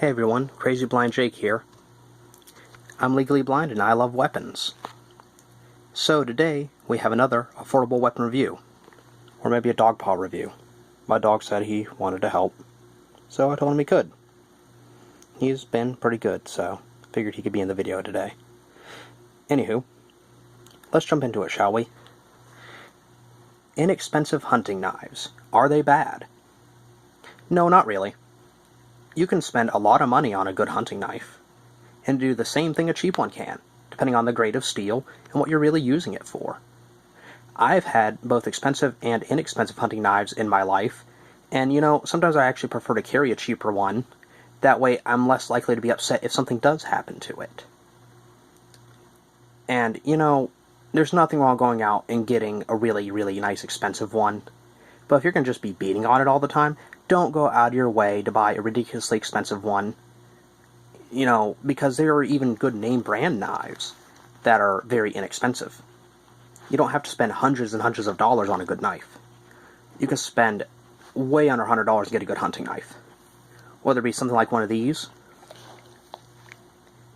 Hey everyone, Crazy Blind Jake here. I'm legally blind and I love weapons. So today we have another affordable weapon review, or maybe a dog paw review. My dog said he wanted to help, so I told him he could. He's been pretty good, so figured he could be in the video today. Anywho, let's jump into it, shall we? Inexpensive hunting knives. Are they bad? No, not really. You can spend a lot of money on a good hunting knife, and do the same thing a cheap one can, depending on the grade of steel and what you're really using it for. I've had both expensive and inexpensive hunting knives in my life, and sometimes I actually prefer to carry a cheaper one. That way I'm less likely to be upset if something does happen to it. And, there's nothing wrong going out and getting a really, really nice expensive one. But if you're going to just be beating on it all the time, don't go out of your way to buy a ridiculously expensive one. Because there are even good name brand knives that are very inexpensive. You don't have to spend hundreds and hundreds of dollars on a good knife. You can spend way under $100 and get a good hunting knife. Whether it be something like one of these,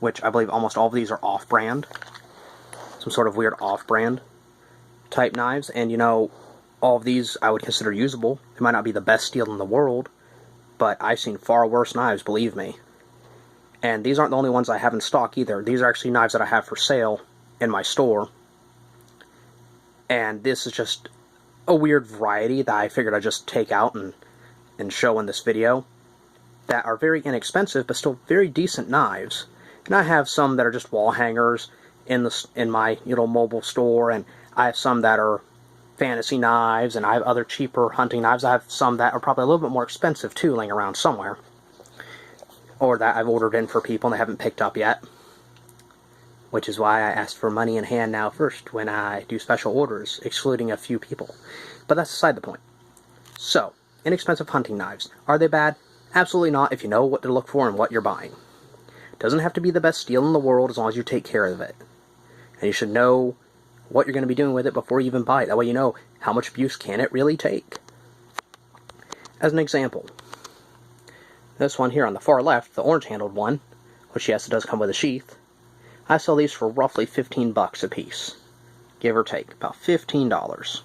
which I believe almost all of these are off-brand. Some sort of weird off-brand type knives. And all of these I would consider usable. They might not be the best steel in the world, but I've seen far worse knives, believe me. And these aren't the only ones I have in stock either. These are actually knives that I have for sale in my store. And this is just a weird variety that I figured I'd just take out and show in this video, that are very inexpensive but still very decent knives. And I have some that are just wall hangers in my mobile store, and I have some that are fantasy knives, and I have other cheaper hunting knives. I have some that are probably a little bit more expensive too, laying around somewhere, or that I've ordered in for people and they haven't picked up yet, which is why I ask for money in hand now first when I do special orders, excluding a few people. But that's beside the point. So, inexpensive hunting knives. Are they bad? Absolutely not, if you know what to look for and what you're buying. It doesn't have to be the best steel in the world as long as you take care of it. And you should know what you're going to be doing with it before you even buy it. That way you know how much abuse can it really take. As an example, this one here on the far left, the orange-handled one, which yes, it does come with a sheath, I sell these for roughly 15 bucks a piece. Give or take, about $15.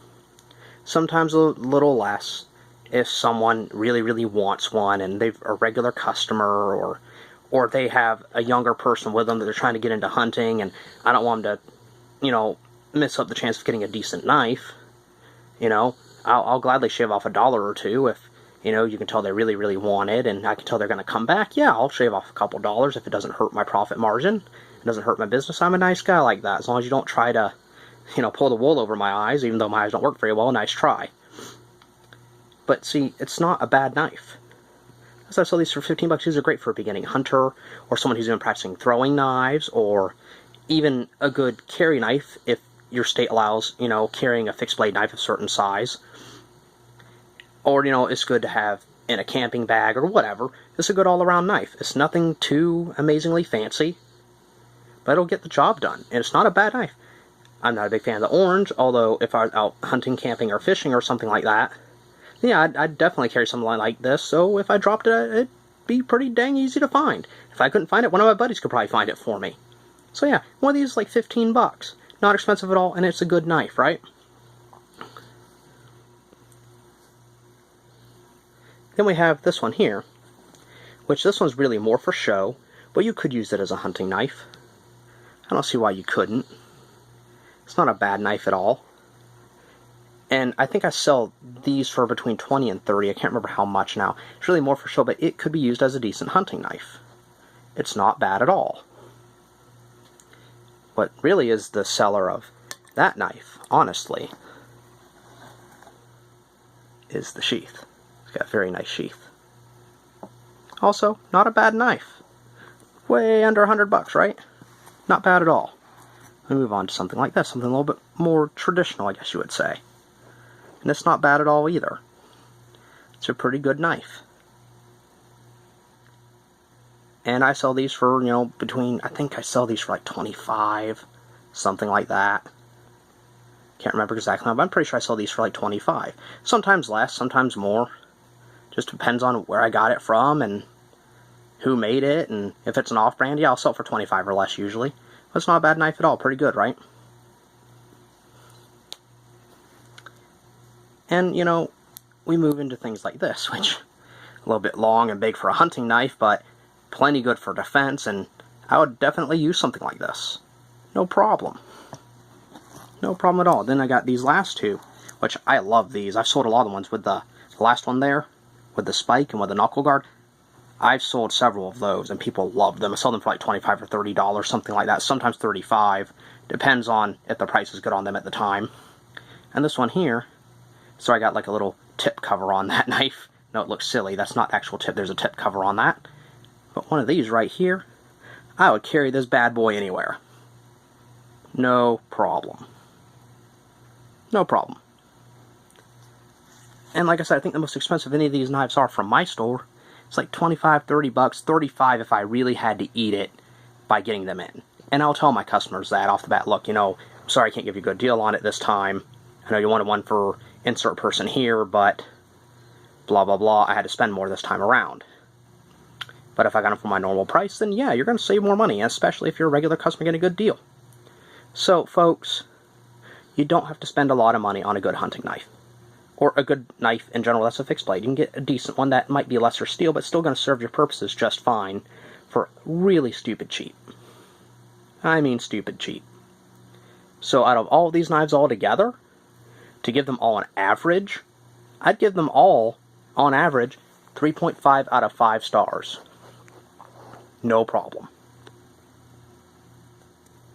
Sometimes a little less if someone really, really wants one and they're a regular customer, or they have a younger person with them that they're trying to get into hunting, and I don't want them to, miss up the chance of getting a decent knife. I'll gladly shave off $1 or two if, you can tell they really, really want it, and I can tell they're going to come back. Yeah, I'll shave off a couple dollars if it doesn't hurt my profit margin. It doesn't hurt my business. I'm a nice guy like that. As long as you don't try to, pull the wool over my eyes, even though my eyes don't work very well. Nice try. But see, it's not a bad knife. So I sell these for 15 bucks. These are great for a beginning hunter, or someone who's even practicing throwing knives, or even a good carry knife if your state allows, carrying a fixed blade knife of a certain size. Or, it's good to have in a camping bag or whatever. It's a good all-around knife. It's nothing too amazingly fancy, but it'll get the job done. And it's not a bad knife. I'm not a big fan of the orange, although if I was out hunting, camping, or fishing or something like that, yeah, I'd definitely carry something like this. So if I dropped it, it'd be pretty dang easy to find. If I couldn't find it, one of my buddies could probably find it for me. So yeah, one of these is like 15 bucks. Not expensive at all, and it's a good knife, right? Then we have this one here, which this one's really more for show, but you could use it as a hunting knife. I don't see why you couldn't. It's not a bad knife at all. And I think I sell these for between 20 and 30. I can't remember how much now. It's really more for show, but it could be used as a decent hunting knife. It's not bad at all. What really is the seller of that knife, honestly, is the sheath. It's got a very nice sheath. Also, not a bad knife. Way under 100 bucks, right? Not bad at all. We move on to something like this, something a little bit more traditional, I guess you would say. And it's not bad at all either. It's a pretty good knife. And I sell these for, I think I sell these for like 25, something like that. Can't remember exactly, but I'm pretty sure I sell these for like 25. Sometimes less, sometimes more. Just depends on where I got it from and, who made it, and if it's an off-brand, yeah, I'll sell it for 25 or less usually. That's not a bad knife at all. Pretty good, right? And, you know, we move into things like this, which a little bit long and big for a hunting knife, but plenty good for defense, and I would definitely use something like this. No problem. No problem at all. Then I got these last two, which I love these. I've sold a lot of the ones with the last one there, with the spike and with the knuckle guard. I've sold several of those, and people love them. I sell them for like $25 or $30, something like that. Sometimes $35. Depends on if the price is good on them at the time. And this one here, so I got like a little tip cover on that knife. No, it looks silly. That's not actual tip. There's a tip cover on that. But one of these right here, I would carry this bad boy anywhere. No problem. No problem. And like I said, I think the most expensive any of these knives are from my store. It's like 25, 30 bucks, 35 if I really had to eat it by getting them in. And I'll tell my customers that off the bat. Look, you know, I'm sorry I can't give you a good deal on it this time. I know you wanted one for insert person here, but blah, blah, blah. I had to spend more this time around. But if I got them for my normal price, then yeah, you're going to save more money, especially if you're a regular customer getting a good deal. So, folks, you don't have to spend a lot of money on a good hunting knife. Or a good knife in general that's a fixed blade. You can get a decent one that might be lesser steel, but still going to serve your purposes just fine for really stupid cheap. I mean stupid cheap. So out of all of these knives all together, to give them all an average, I'd give them all, on average, 3.5 out of 5 stars. No problem.